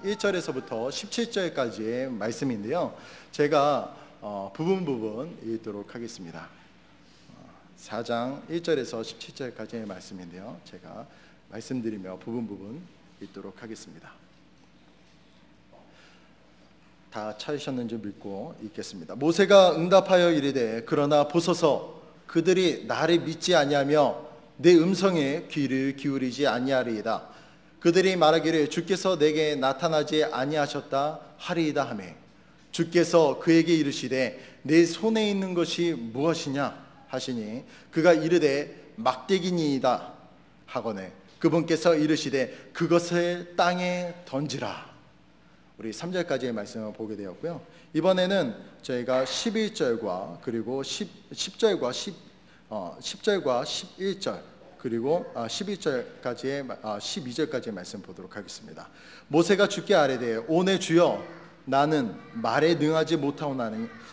1절에서부터 17절까지의 말씀인데요. 제가 부분 읽도록 하겠습니다. 4장 1절에서 17절까지의 말씀인데요. 제가 말씀드리며 부분 읽도록 하겠습니다. 다 찾으셨는지 믿고 읽겠습니다. 모세가 응답하여 이르되 그러나 보소서 그들이 나를 믿지 아니하며 내 음성에 귀를 기울이지 아니하리이다. 그들이 말하기를 주께서 내게 나타나지 아니하셨다 하리이다 하매 주께서 그에게 이르시되 내 손에 있는 것이 무엇이냐 하시니 그가 이르되 막대기니이다 하거늘 그분께서 이르시되 그것을 땅에 던지라. 우리 3절까지의 말씀을 보게 되었고요. 이번에는 저희가 11절과 그리고 10절과 11절 그리고 11절까지의 12절까지의 말씀 보도록 하겠습니다. 모세가 주께 아뢰되 오내 주여 나는 말에 능하지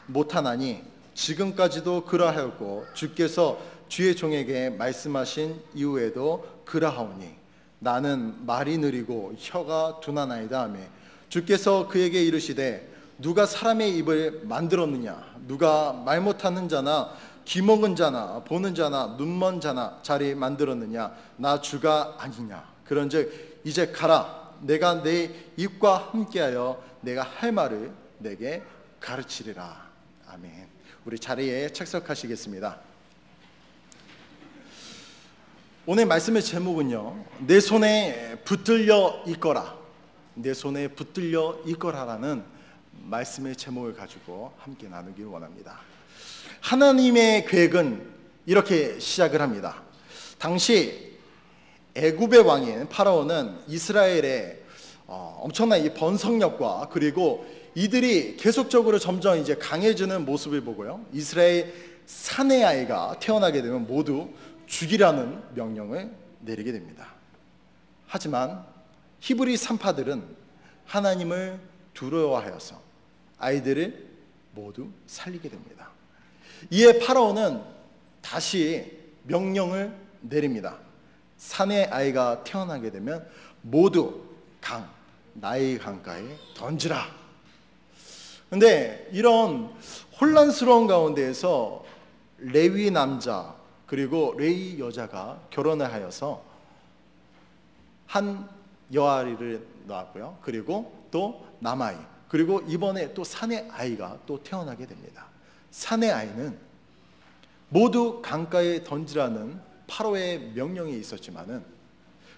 못하나니 지금까지도 그러하였고 주께서 주의 종에게 말씀하신 이후에도 그러하오니 나는 말이 느리고 혀가 둔하나이다 하며 주께서 그에게 이르시되 누가 사람의 입을 만들었느냐 누가 말 못하는 자나 귀 먹은 자나 보는 자나 눈먼 자나 자리 만들었느냐 나 주가 아니냐. 그런즉 이제 가라 내가 내 입과 함께하여 내가 할 말을 내게 가르치리라. 아멘. 우리 자리에 착석하시겠습니다. 오늘 말씀의 제목은요 내 손에 붙들려 있거라. 내 손에 붙들려 있거라라는 말씀의 제목을 가지고 함께 나누길 원합니다. 하나님의 계획은 이렇게 시작을 합니다. 당시 애굽의 왕인 파라오는 이스라엘의 엄청난 이 번성력과 그리고 이들이 계속적으로 점점 이제 강해지는 모습을 보고요. 이스라엘 사내 아이가 태어나게 되면 모두 죽이라는 명령을 내리게 됩니다. 하지만 히브리 산파들은 하나님을 두려워하여서 아이들을 모두 살리게 됩니다. 이에 파라오는 다시 명령을 내립니다. 사내 아이가 태어나게 되면 모두 나일 강가에 던지라. 그런데 이런 혼란스러운 가운데에서 레위 남자 그리고 레위 여자가 결혼을 하여서 한 여아리를 낳았고요. 그리고 또 남아이 그리고 이번에 또 사내 아이가 또 태어나게 됩니다. 사내 아이는 모두 강가에 던지라는 파라오의 명령이 있었지만은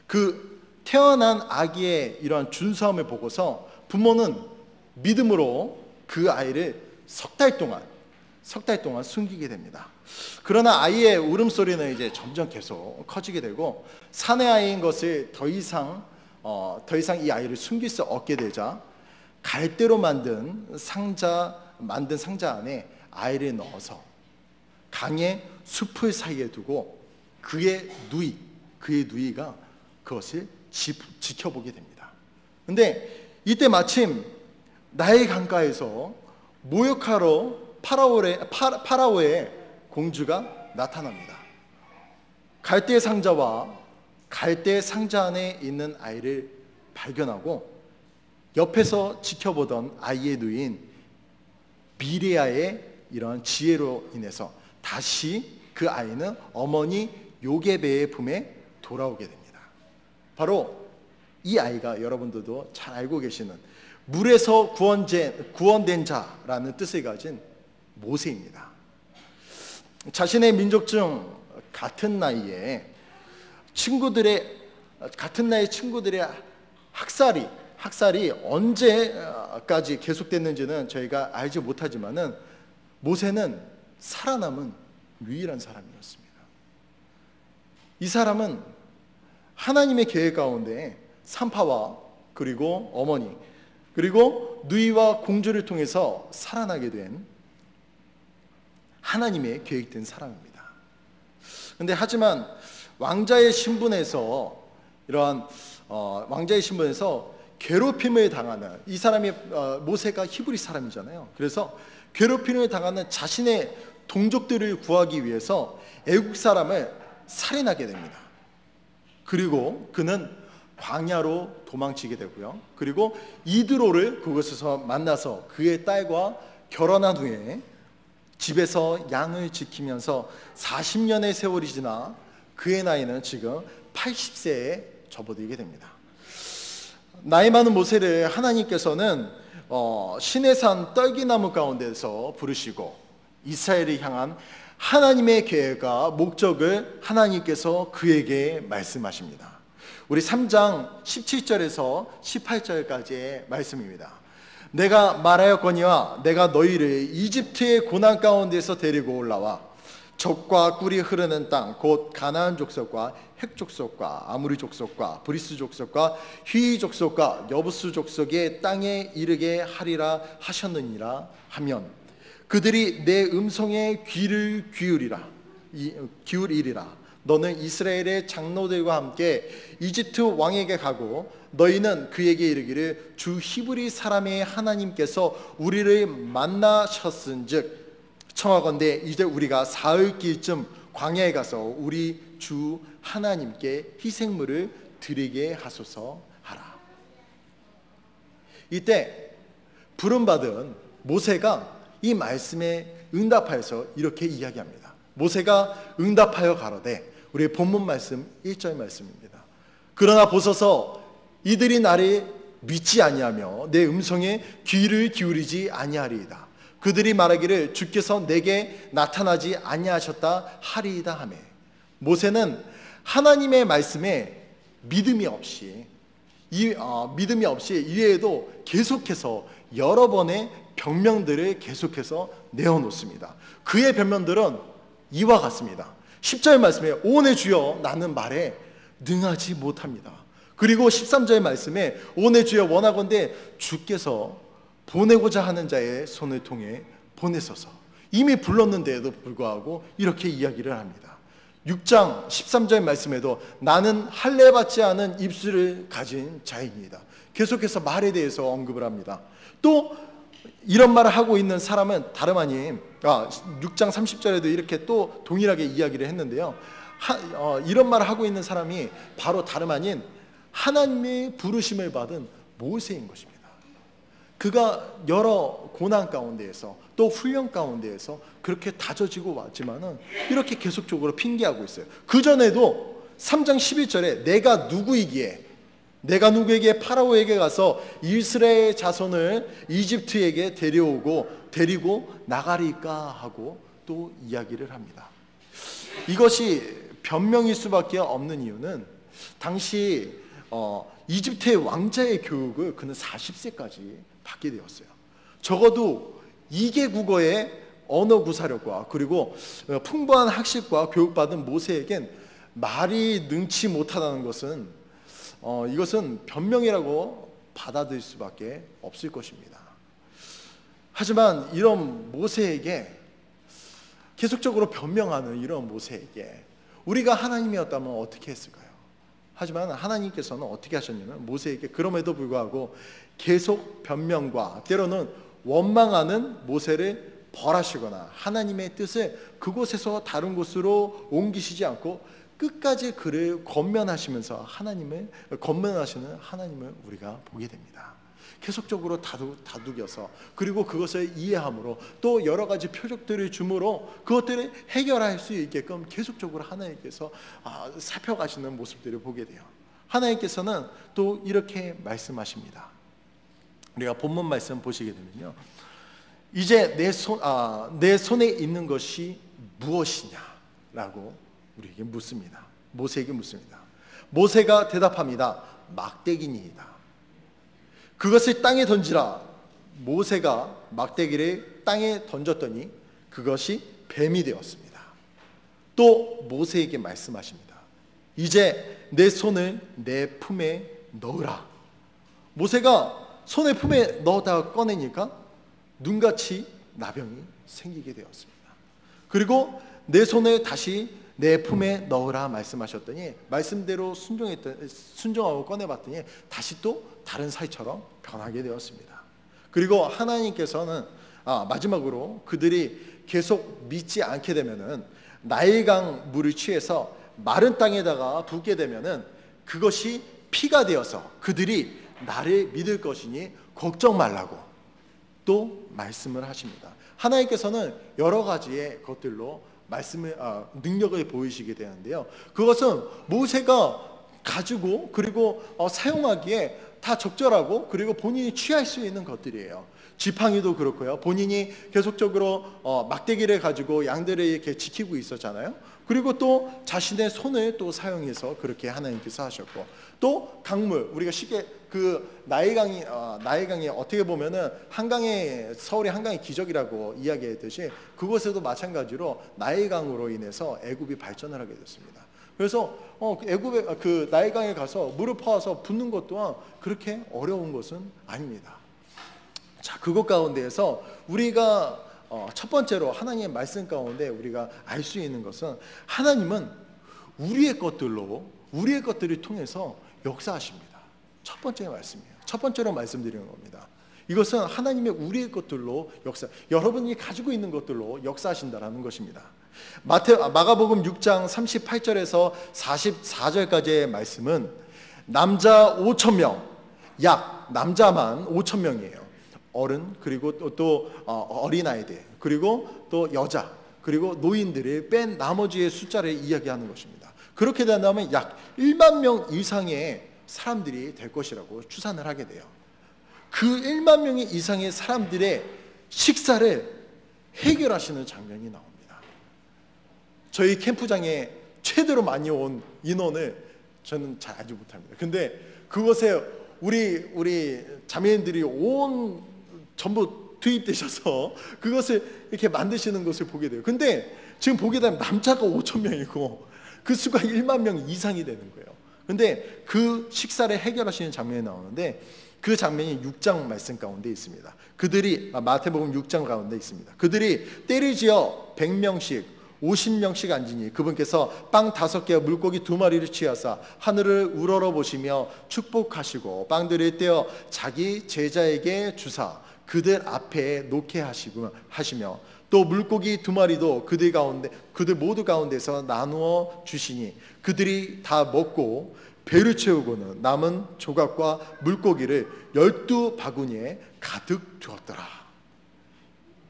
그 태어난 아기의 이러한 준수함을 보고서 부모는 믿음으로 그 아이를 석 달 동안 숨기게 됩니다. 그러나 아이의 울음소리는 이제 점점 계속 커지게 되고 사내 아이인 것을 더 이상 이 아이를 숨길 수 없게 되자 갈대로 만든 상자 안에 아이를 넣어서 강의 숲을 사이에 두고 그의 누이가 그것을 지켜보게 됩니다. 그런데 이때 마침 나일 강가에서 모욕하러 파라오의 공주가 나타납니다. 갈대 상자와 갈대 상자 안에 있는 아이를 발견하고 옆에서 지켜보던 아이의 누이인 비레아의 이러한 지혜로 인해서 다시 그 아이는 어머니 요게베의 품에 돌아오게 됩니다. 바로 이 아이가 여러분들도 잘 알고 계시는 물에서 구원된 자라는 뜻을 가진 모세입니다. 자신의 민족 중 같은 나이의 친구들의 학살이 언제까지 계속됐는지는 저희가 알지 못하지만은 모세는 살아남은 유일한 사람이었습니다. 이 사람은 하나님의 계획 가운데 산파와 그리고 어머니 그리고 누이와 공주를 통해서 살아나게 된 하나님의 계획된 사람입니다. 그런데 하지만 왕자의 신분에서 괴롭힘을 당하는 이 사람이 모세가 히브리 사람이잖아요. 그래서 괴롭힘을 당하는 자신의 동족들을 구하기 위해서 애국 사람을 살인하게 됩니다. 그리고 그는 광야로 도망치게 되고요. 그리고 이드로를 그곳에서 만나서 그의 딸과 결혼한 후에 집에서 양을 지키면서 40년의 세월이 지나 그의 나이는 지금 80세에 접어들게 됩니다. 나이 많은 모세를 하나님께서는 시내산 떨기나무 가운데서 부르시고 이스라엘을 향한 하나님의 계획과 목적을 하나님께서 그에게 말씀하십니다. 우리 3장 17절에서 18절까지의 말씀입니다. 내가 말하였거니와 내가 너희를 이집트의 고난 가운데서 데리고 올라와 젖과 꿀이 흐르는 땅 곧 가나안 족속과 헷 족속과 아무리 족속과 브리스 족속과 휘 족속과 여부스 족속의 땅에 이르게 하리라 하셨느니라 하면 그들이 내 음성에 귀를 기울이리라. 너는 이스라엘의 장로들과 함께 이집트 왕에게 가고 너희는 그에게 이르기를 주 히브리 사람의 하나님께서 우리를 만나셨은즉 청하건대 이제 우리가 사흘길쯤 광야에 가서 우리 주 하나님께 희생물을 드리게 하소서 하라. 이때 부름받은 모세가 이 말씀에 응답하여서 이렇게 이야기합니다. 모세가 응답하여 가로되, 우리 본문 말씀 1절 말씀입니다. 그러나 보소서 이들이 나를 믿지 아니하며 내 음성에 귀를 기울이지 아니하리이다. 그들이 말하기를 주께서 내게 나타나지 아니하셨다 하리이다 하매. 모세는 하나님의 말씀에 믿음이 없이 이외에도 계속해서 여러 번의 변명들을 계속해서 내어놓습니다. 그의 변명들은 이와 같습니다. 10절 말씀에 오내 주여 나는 말에 능하지 못합니다. 그리고 13절 말씀에 오내 주여 원하건대 주께서 보내고자 하는 자의 손을 통해 보내소서. 이미 불렀는데도 불구하고 이렇게 이야기를 합니다. 6장 13절 말씀에도 나는 할례 받지 않은 입술을 가진 자입니다. 계속해서 말에 대해서 언급을 합니다. 또 이런 말을 하고 있는 사람은 다름 아닌 6장 30절에도 이렇게 또 동일하게 이야기를 했는데요. 이런 말을 하고 있는 사람이 바로 다름 아닌 하나님의 부르심을 받은 모세인 것입니다. 그가 여러 고난 가운데에서 또 훈련 가운데에서 그렇게 다져지고 왔지만은 이렇게 계속적으로 핑계하고 있어요. 그전에도 3장 11절에 내가 누구에게 파라오에게 가서 이스라엘 자손을 이집트에게 데리고 나가리까 하고 또 이야기를 합니다. 이것이 변명일 수밖에 없는 이유는 당시 이집트의 왕자의 교육을 그는 40세까지 받게 되었어요. 적어도 2개 국어의 언어 구사력과 그리고 풍부한 학식과 교육받은 모세에겐 말이 능치 못하다는 것은 이것은 변명이라고 받아들일 수밖에 없을 것입니다. 하지만 이런 모세에게 계속적으로 변명하는 이런 모세에게 우리가 하나님이었다면 어떻게 했을까요? 하지만 하나님께서는 어떻게 하셨냐면 모세에게 그럼에도 불구하고 계속 변명과 때로는 원망하는 모세를 벌하시거나 하나님의 뜻을 그곳에서 다른 곳으로 옮기시지 않고 끝까지 그를 건면하시면서 건면하시는 하나님을 우리가 보게 됩니다. 계속적으로 다독여서 그리고 그것을 이해함으로 또 여러 가지 표적들을 주므로 그것들을 해결할 수 있게끔 계속적으로 하나님께서 살펴가시는 모습들을 보게 돼요. 하나님께서는 또 이렇게 말씀하십니다. 우리가 본문 말씀 보시게 되면요, 이제 내 손에 있는 것이 무엇이냐라고 우리에게 묻습니다. 모세에게 묻습니다. 모세가 대답합니다. 막대기니이다. 그것을 땅에 던지라. 모세가 막대기를 땅에 던졌더니 그것이 뱀이 되었습니다. 또 모세에게 말씀하십니다. 이제 내 손을 내 품에 넣으라. 모세가 손에 품에 넣었다가 꺼내니까 눈같이 나병이 생기게 되었습니다. 그리고 내 손을 다시 내 품에 넣으라 말씀하셨더니 말씀대로 순종하고 꺼내봤더니 다시 또 다른 사이처럼 변하게 되었습니다. 그리고 하나님께서는 마지막으로 그들이 계속 믿지 않게 되면은 나일강 물을 취해서 마른 땅에다가 붓게 되면은 그것이 피가 되어서 그들이 나를 믿을 것이니 걱정 말라고 또 말씀을 하십니다. 하나님께서는 여러 가지의 것들로 말씀을 능력을 보이시게 되는데요. 그것은 모세가 가지고 그리고 사용하기에 다 적절하고 그리고 본인이 취할 수 있는 것들이에요. 지팡이도 그렇고요. 본인이 계속적으로 막대기를 가지고 양들을 이렇게 지키고 있었잖아요. 그리고 또 자신의 손을 또 사용해서 그렇게 하나님께서 하셨고, 또 강물, 우리가 쉽게 그 나일강이 어떻게 보면은 한강의, 서울의 한강의 기적이라고 이야기했듯이 그곳에도 마찬가지로 나일강으로 인해서 애굽이 발전을 하게 됐습니다. 그래서 애굽의 그 나일강에 가서 물을 퍼와서 붓는 것 또한 그렇게 어려운 것은 아닙니다. 자, 그것 가운데에서 우리가 첫 번째로 하나님의 말씀 가운데 우리가 알 수 있는 것은 하나님은 우리의 것들을 통해서 역사하십니다. 첫 번째 말씀이에요. 첫 번째로 말씀드리는 겁니다. 이것은 하나님의 우리의 것들로 여러분이 가지고 있는 것들로 역사하신다라는 것입니다. 마가복음 6장 38절에서 44절까지의 말씀은 남자 5,000명, 약 남자만 5,000명이에요. 어른, 그리고 또 어린아이들, 그리고 또 여자, 그리고 노인들을 뺀 나머지의 숫자를 이야기하는 것입니다. 그렇게 된다면 약 1만 명 이상의 사람들이 될 것이라고 추산을 하게 돼요. 그 1만 명 이상의 사람들의 식사를 해결하시는 장면이 나옵니다. 저희 캠프장에 최대로 많이 온 인원을 저는 잘 알지 못합니다. 근데 그것에 우리 자매님들이 전부 투입되셔서 그것을 이렇게 만드시는 것을 보게 돼요. 근데 지금 보게 되면 남자가 5,000명이고 그 수가 1만 명 이상이 되는 거예요. 근데 그 식사를 해결하시는 장면이 나오는데 그 장면이 6장 말씀 가운데 있습니다. 마태복음 6장 가운데 있습니다. 그들이 때를 지어 100명씩 50명씩 앉으니 그분께서 빵 5개와 물고기 2마리를 취하사 하늘을 우러러보시며 축복하시고 빵들을 떼어 자기 제자에게 주사 그들 앞에 놓게 하시며 또 물고기 2마리도 그들 모두 가운데서 나누어 주시니 그들이 다 먹고 배를 채우고는 남은 조각과 물고기를 12바구니에 가득 두었더라.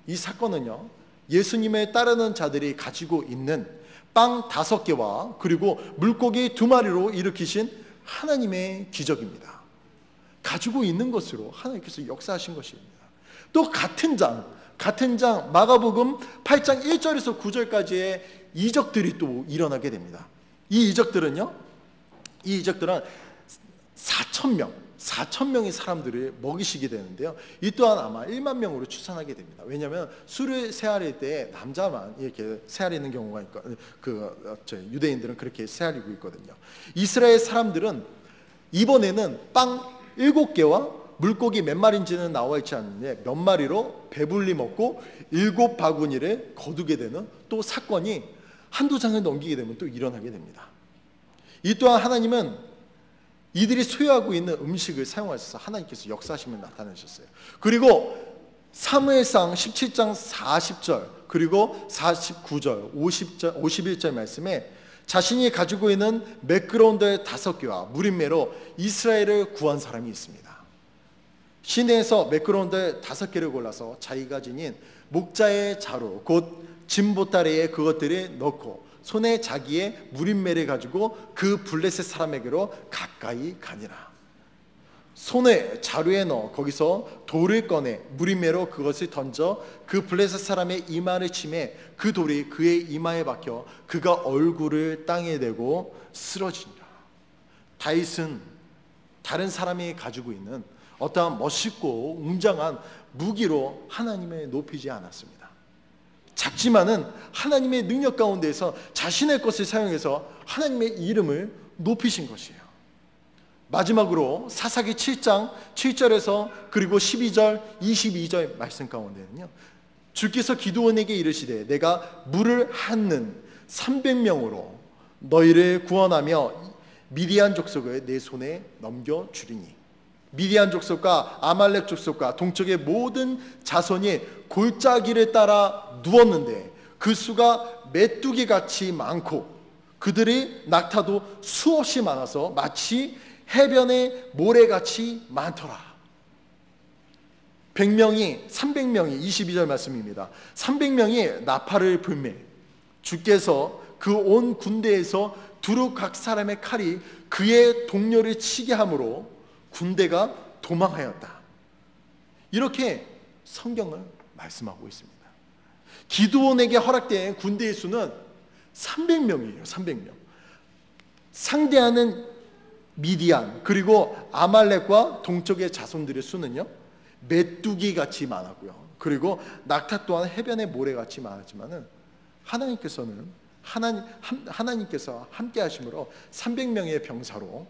이 사건은요, 예수님을 따르는 자들이 가지고 있는 빵 5개와 그리고 물고기 2마리로 일으키신 하나님의 기적입니다. 가지고 있는 것으로 하나님께서 역사하신 것입니다. 또 같은 장 마가복음 8장 1절에서 9절까지의 이적들이 또 일어나게 됩니다. 이 이적들은 4,000명의 사람들을 먹이시게 되는데요. 이 또한 아마 1만 명으로 추산하게 됩니다. 왜냐하면 술을 세아릴 때 남자만 이렇게 세아리는 경우가 있고, 유대인들은 그렇게 세아리고 있거든요. 이스라엘 사람들은 이번에는 빵 7개와 물고기 몇 마리인지는 나와 있지 않는데 몇 마리로 배불리 먹고 7바구니를 거두게 되는 또 사건이 한두 장을 넘기게 되면 또 일어나게 됩니다. 이 또한 하나님은 이들이 소유하고 있는 음식을 사용하셔서 하나님께서 역사하시며 나타내셨어요. 그리고 사무엘상 17장 40절 그리고 49절 51절 말씀에 자신이 가지고 있는 매끄러운 돌 5개와 무림매로 이스라엘을 구한 사람이 있습니다. 시내에서 매끄러운 돌 5개를 골라서 자기가 지닌 목자의 자루 곧 진보다리에 그것들을 넣고 손에 자기의 무림매를 가지고 그 블레셋 사람에게로 가까이 가니라. 손에 자루에 넣어 거기서 돌을 꺼내 무림매로 그것을 던져 그 블레셋 사람의 이마를 치매 그 돌이 그의 이마에 박혀 그가 얼굴을 땅에 대고 쓰러지니라. 다윗은 다른 사람이 가지고 있는 어떠한 멋있고 웅장한 무기로 하나님을 높이지 않았습니다. 작지만은 하나님의 능력 가운데에서 자신의 것을 사용해서 하나님의 이름을 높이신 것이에요. 마지막으로 사사기 7장 7절에서 그리고 12절 22절 말씀 가운데는요, 주께서 기드온에게 이르시되 내가 물을 핥는 300명으로 너희를 구원하며 미디안 족속을 내 손에 넘겨주리니 미디안 족속과 아말렉 족속과 동쪽의 모든 자손이 골짜기를 따라 누웠는데 그 수가 메뚜기같이 많고 그들의 낙타도 수없이 많아서 마치 해변에 모래같이 많더라. 300명이 22절 말씀입니다. 300명이 나팔을 불매 주께서 그 온 군대에서 두루 각 사람의 칼이 그의 동료를 치게 함으로 군대가 도망하였다. 이렇게 성경을 말씀하고 있습니다. 기드온에게 허락된 군대의 수는 300명이에요. 300명. 상대하는 미디안 그리고 아말렉과 동쪽의 자손들의 수는요, 메뚜기 같이 많았고요. 그리고 낙타 또한 해변의 모래 같이 많았지만은 하나님께서 함께 하심으로 300명의 병사로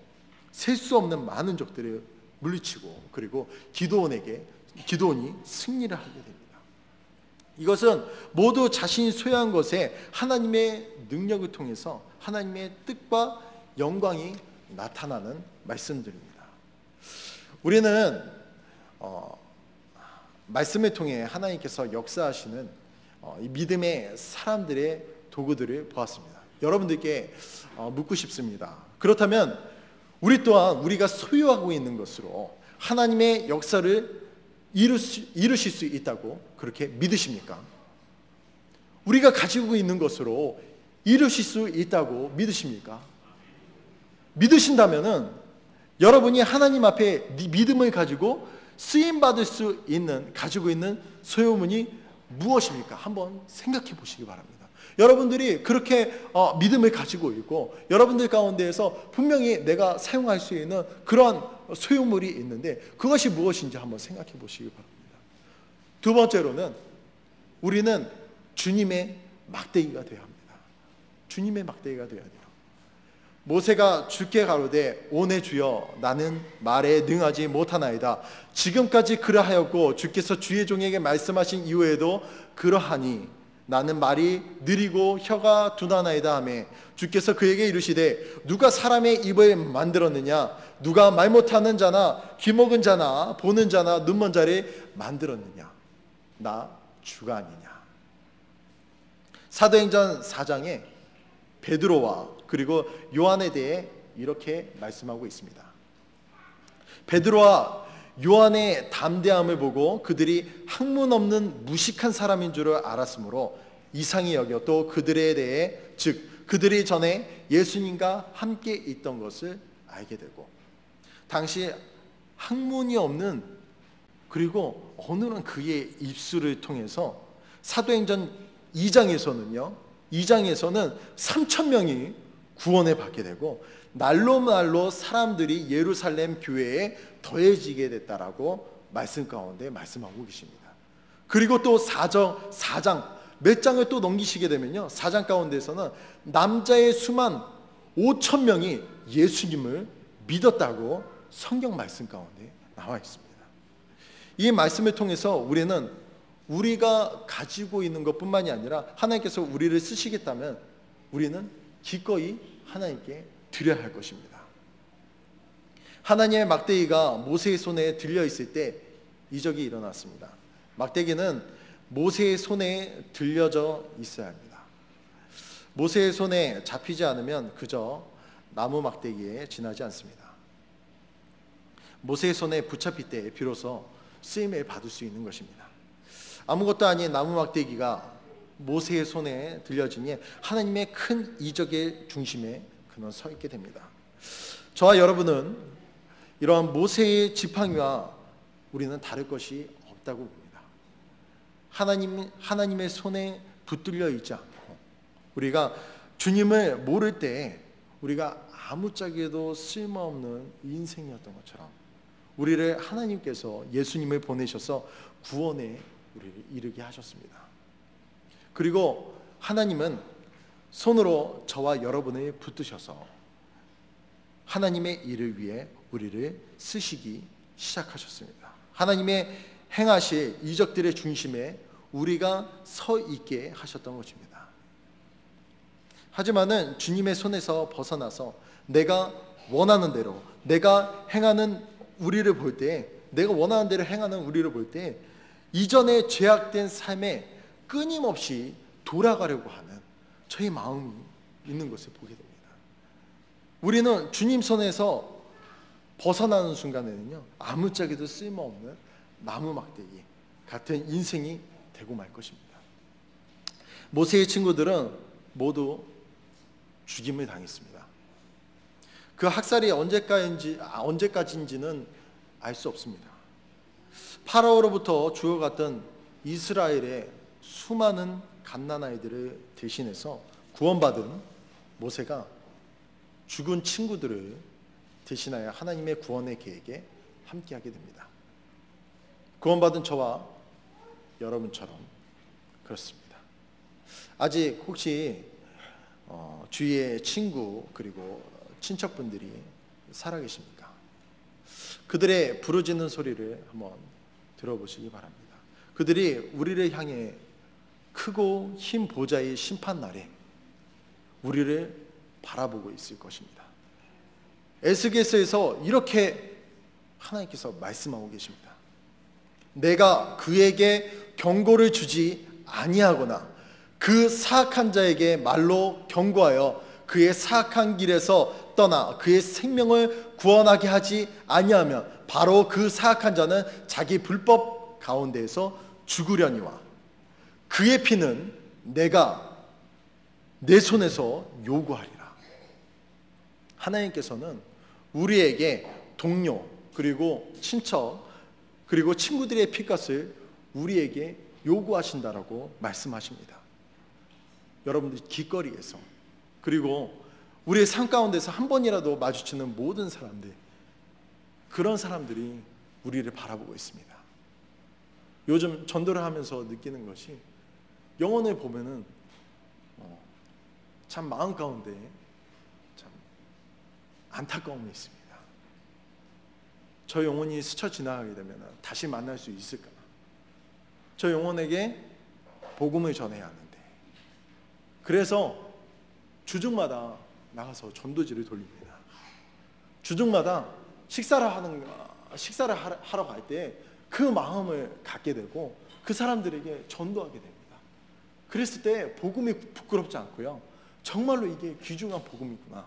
셀 수 없는 많은 적들을 물리치고, 그리고 기드온이 승리를 하게 됩니다. 이것은 모두 자신이 소유한 것에 하나님의 능력을 통해서 하나님의 뜻과 영광이 나타나는 말씀들입니다. 우리는 말씀을 통해 하나님께서 역사하시는 이 믿음의 사람들의 도구들을 보았습니다. 여러분들께 묻고 싶습니다. 그렇다면 우리 또한 우리가 소유하고 있는 것으로 하나님의 역사를 이루실 수 있다고 그렇게 믿으십니까? 우리가 가지고 있는 것으로 이루실 수 있다고 믿으십니까? 믿으신다면은 여러분이 하나님 앞에 믿음을 가지고 쓰임받을 수 있는, 가지고 있는 소유물이 무엇입니까? 한번 생각해 보시기 바랍니다. 여러분들이 그렇게 믿음을 가지고 있고, 여러분들 가운데에서 분명히 내가 사용할 수 있는 그런 소유물이 있는데 그것이 무엇인지 한번 생각해 보시기 바랍니다. 두 번째로는 우리는 주님의 막대기가 되어야 합니다. 주님의 막대기가 되어야 돼요. 모세가 주께 가로되 오내 주여 나는 말에 능하지 못하나이다. 지금까지 그러하였고 주께서 주의 종에게 말씀하신 이후에도 그러하니 나는 말이 느리고 혀가 둔하나이다 하매 주께서 그에게 이르시되 누가 사람의 입을 만들었느냐? 누가 말 못하는 자나 귀 먹은 자나 보는 자나 눈먼 자를 만들었느냐? 나 주가 아니냐? 사도행전 4장에 베드로와 그리고 요한에 대해 이렇게 말씀하고 있습니다. 베드로와 요한의 담대함을 보고 그들이 학문 없는 무식한 사람인 줄을 알았으므로 이상히 여겨 또 그들에 대해, 즉 그들이 전에 예수님과 함께 있던 것을 알게 되고, 당시 학문이 없는, 그리고 오늘은 그의 입술을 통해서 사도행전 2장에서는 3,000명이 구원을 받게 되고 날로 사람들이 예루살렘 교회에 더해지게 됐다라고 말씀 가운데 말씀하고 계십니다. 그리고 또 4장 몇 장을 또 넘기시게 되면요, 4장 가운데서는 남자의 수만 5,000명이 예수님을 믿었다고 성경 말씀 가운데 나와 있습니다. 이 말씀을 통해서 우리는 우리가 가지고 있는 것뿐만이 아니라 하나님께서 우리를 쓰시겠다면 우리는 기꺼이 하나님께 드려야 할 것입니다. 하나님의 막대기가 모세의 손에 들려 있을 때 이적이 일어났습니다. 막대기는 모세의 손에 들려져 있어야 합니다. 모세의 손에 잡히지 않으면 그저 나무 막대기에 지나지 않습니다. 모세의 손에 붙잡힐 때 비로소 쓰임을 받을 수 있는 것입니다. 아무것도 아닌 나무 막대기가 모세의 손에 들려지니 하나님의 큰 이적의 중심에 그는 서 있게 됩니다. 저와 여러분은 이러한 모세의 지팡이와 우리는 다를 것이 없다고 봅니다. 하나님의 손에 붙들려 있지 않고 우리가 주님을 모를 때 우리가 아무짝에도 쓸모없는 인생이었던 것처럼 우리를 하나님께서 예수님을 보내셔서 구원에 우리를 이르게 하셨습니다. 그리고 하나님은 손으로 저와 여러분을 붙드셔서 하나님의 일을 위해 우리를 쓰시기 시작하셨습니다. 하나님의 행하실 이적들의 중심에 우리가 서 있게 하셨던 것입니다. 하지만은 주님의 손에서 벗어나서 내가 원하는 대로 내가 행하는 우리를 볼 때, 내가 원하는 대로 행하는 우리를 볼 때 이전에 죄악된 삶에 끊임없이 돌아가려고 하는 저희 마음이 있는 것을 보게 됩니다. 우리는 주님 손에서 벗어나는 순간에는요, 아무짝에도 쓸모없는 나무 막대기 같은 인생이 되고 말 것입니다. 모세의 친구들은 모두 죽임을 당했습니다. 그 학살이 언제까지인지는 알 수 없습니다. 파라오로부터 죽어갔던 이스라엘의 수많은 갓난아이들을 대신해서 구원받은 모세가 죽은 친구들을 대신하여 하나님의 구원의 계획에 함께하게 됩니다. 구원받은 저와 여러분처럼 그렇습니다. 아직 혹시 주위의 친구 그리고 친척분들이 살아계십니까? 그들의 부르짖는 소리를 한번 들어보시기 바랍니다. 그들이 우리를 향해 크고 흰 보좌의 심판날에 우리를 바라보고 있을 것입니다. 에스겔서에서 이렇게 하나님께서 말씀하고 계십니다. 내가 그에게 경고를 주지 아니하거나 그 사악한 자에게 말로 경고하여 그의 사악한 길에서 떠나 그의 생명을 구원하게 하지 아니하면 바로 그 사악한 자는 자기 불법 가운데에서 죽으려니와 그의 피는 내가 내 손에서 요구하리라. 하나님께서는 우리에게 동료 그리고 친척 그리고 친구들의 피값을 우리에게 요구하신다라고 말씀하십니다. 여러분들 길거리에서 그리고 우리의 삶 가운데서 한 번이라도 마주치는 모든 사람들, 그런 사람들이 우리를 바라보고 있습니다. 요즘 전도를 하면서 느끼는 것이, 영혼을 보면은 참 마음 가운데 참 안타까움이 있습니다. 저 영혼이 스쳐 지나가게 되면 다시 만날 수 있을까? 저 영혼에게 복음을 전해야 하는데, 그래서 주중마다 나가서 전도지를 돌립니다. 주중마다 식사를 하러 갈 때 그 마음을 갖게 되고 그 사람들에게 전도하게 됩니다. 그랬을 때 복음이 부끄럽지 않고요, 정말로 이게 귀중한 복음이구나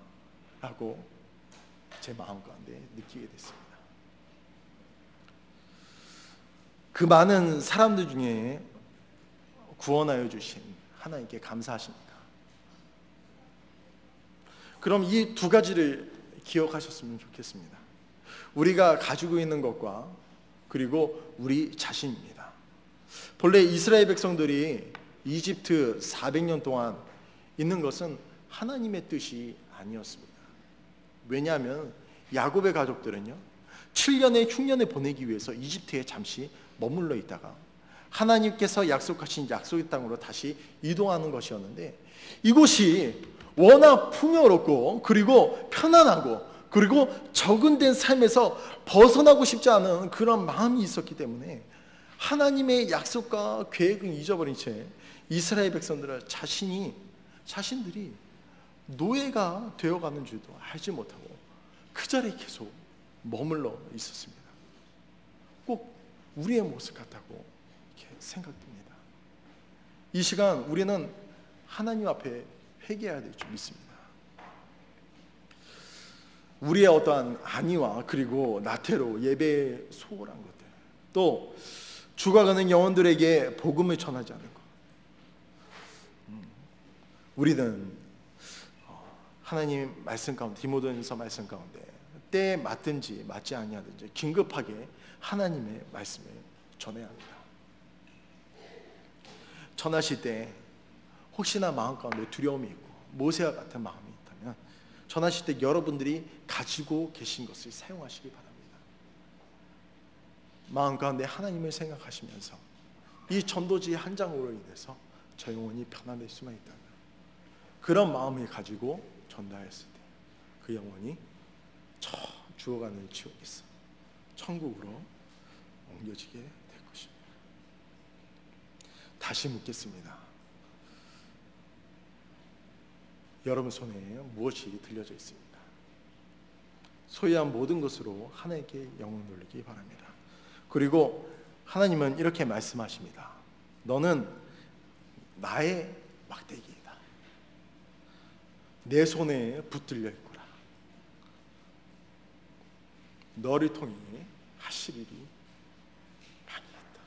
라고 제 마음 가운데 느끼게 됐습니다. 그 많은 사람들 중에 구원하여 주신 하나님께 감사하십니까? 그럼 이 두 가지를 기억하셨으면 좋겠습니다. 우리가 가지고 있는 것과 그리고 우리 자신입니다. 본래 이스라엘 백성들이 이집트 400년 동안 있는 것은 하나님의 뜻이 아니었습니다. 왜냐하면 야곱의 가족들은요, 7년의 흉년을 보내기 위해서 이집트에 잠시 머물러 있다가 하나님께서 약속하신 약속의 땅으로 다시 이동하는 것이었는데, 이곳이 워낙 풍요롭고 그리고 편안하고 그리고 적응된 삶에서 벗어나고 싶지 않은 그런 마음이 있었기 때문에 하나님의 약속과 계획은 잊어버린 채 이스라엘 백성들은 자신들이 노예가 되어가는 줄도 알지 못하고 그 자리에 계속 머물러 있었습니다. 꼭 우리의 모습 같다고 이렇게 생각됩니다. 이 시간 우리는 하나님 앞에 회개해야 될 줄 믿습니다. 우리의 어떠한 안위와 그리고 나태로 예배에 소홀한 것들, 또 죽어가는 영혼들에게 복음을 전하지 않는 것, 우리는 하나님 말씀 가운데, 디모데전서 말씀 가운데 때에 맞든지 맞지 아니하든지 긴급하게 하나님의 말씀을 전해야 합니다. 전하실 때 혹시나 마음 가운데 두려움이 있고 모세와 같은 마음이 있다면 전하실 때 여러분들이 가지고 계신 것을 사용하시기 바랍니다. 마음 가운데 하나님을 생각하시면서 이 전도지 한 장으로 인해서 저 영혼이 편안할 수만 있다면, 그런 마음을 가지고 전도하였을 때 그 영혼이 저 죽어가는 지옥에서 천국으로 옮겨지게 될 것입니다. 다시 묻겠습니다. 여러분 손에 무엇이 들려져 있습니까? 소유한 모든 것으로 하나님께 영광 돌리기 바랍니다. 그리고 하나님은 이렇게 말씀하십니다. 너는 나의 막대기이다. 내 손에 붙들려 있구나. 너를 통해 하실 일이 많이 있다.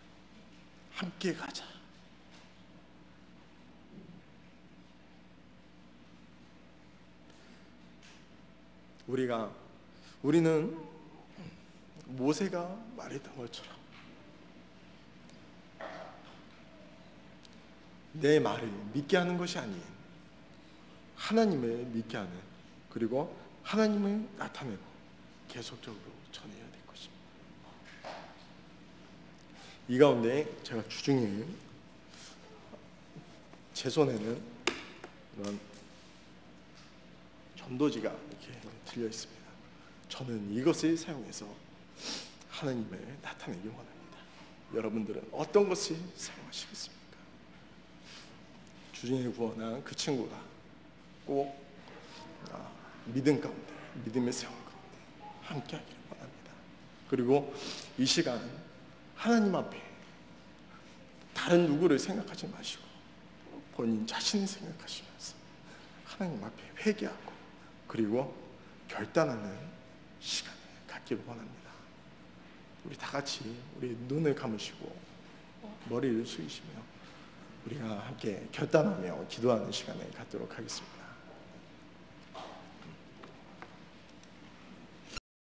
함께 가자. 우리는 모세가 말했던 것처럼 내 말을 믿게 하는 것이 아닌 하나님을 믿게 하는, 그리고 하나님을 나타내고 계속적으로 전해야 될 것입니다. 이 가운데 제가 주중에 제 손에는 이런 전도지가 이렇게 들려 있습니다. 저는 이것을 사용해서 하나님을 나타내기 원합니다. 여러분들은 어떤 것을 사용하시겠습니까? 주중에 구원한 그 친구가 꼭 믿음 가운데, 믿음의 세움 가운데 함께 하기를 원합니다. 그리고 이 시간은 하나님 앞에 다른 누구를 생각하지 마시고 본인 자신을 생각하시면서 하나님 앞에 회개하고 그리고 결단하는 시간을 갖기를 원합니다. 우리 다 같이 우리 눈을 감으시고 머리를 숙이시며 우리가 함께 결단하며 기도하는 시간을 갖도록 하겠습니다.